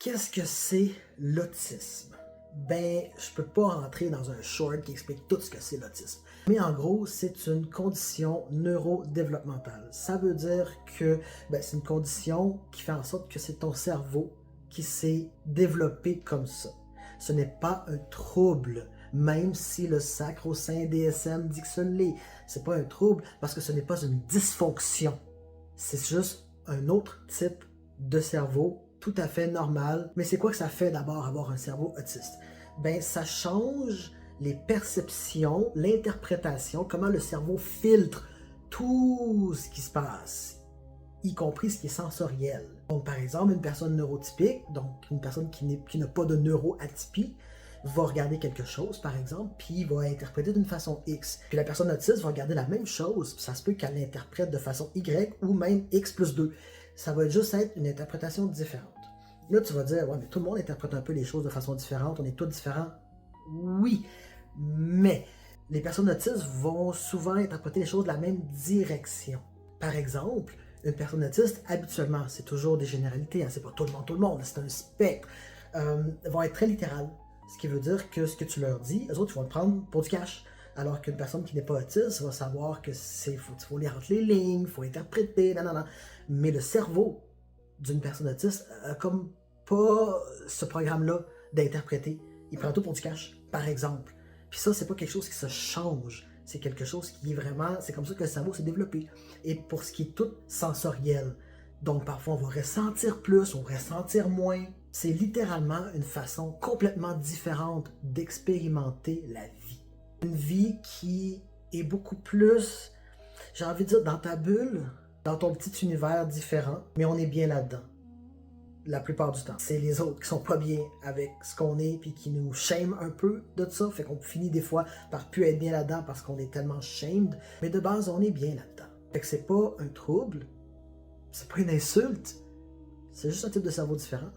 Qu'est-ce que c'est l'autisme? Ben, je peux pas rentrer dans un short qui explique tout ce que c'est l'autisme. Mais en gros, c'est une condition neurodéveloppementale. Ça veut dire que c'est une condition qui fait en sorte que c'est ton cerveau qui s'est développé comme ça. Ce n'est pas un trouble, même si le sacro-saint DSM dit que ce l'est. C'est pas un trouble parce que ce n'est pas une dysfonction. C'est juste un autre type de cerveau tout à fait normal. Mais c'est quoi que ça fait d'abord avoir un cerveau autiste? Ben, ça change les perceptions, l'interprétation, comment le cerveau filtre tout ce qui se passe, y compris ce qui est sensoriel. Donc, par exemple, une personne neurotypique, donc une personne qui n'a pas de neuroatypie, va regarder quelque chose, par exemple, puis va interpréter d'une façon X. Puis la personne autiste va regarder la même chose, puis ça se peut qu'elle l'interprète de façon Y ou même X plus 2. Ça va juste être une interprétation différente. Là, tu vas dire, ouais, mais tout le monde interprète un peu les choses de façon différente, on est tous différents. Oui, mais les personnes autistes vont souvent interpréter les choses de la même direction. Par exemple, une personne autiste, habituellement, c'est toujours des généralités, hein, c'est pas tout le monde, c'est un spectre, vont être très littérales. Ce qui veut dire que ce que tu leur dis, eux autres, ils vont le prendre pour du cash. Alors qu'une personne qui n'est pas autiste va savoir que faut lire entre les lignes, il faut interpréter, non. Mais le cerveau d'une personne autiste a comme pas ce programme-là d'interpréter. Il prend tout pour du cash, par exemple. Puis ça, c'est pas quelque chose qui se change. C'est quelque chose qui est vraiment... C'est comme ça que le cerveau s'est développé. Et pour ce qui est tout sensoriel, donc parfois on va ressentir plus, on va ressentir moins. C'est littéralement une façon complètement différente d'expérimenter la vie. Une vie qui est beaucoup plus, j'ai envie de dire, dans ta bulle, dans ton petit univers différent, mais on est bien là-dedans. La plupart du temps. C'est les autres qui sont pas bien avec ce qu'on est puis qui nous shame un peu de ça. Fait qu'on finit des fois par plus être bien là-dedans parce qu'on est tellement shamed. Mais de base, on est bien là-dedans. Fait que c'est pas un trouble, c'est pas une insulte, c'est juste un type de cerveau différent.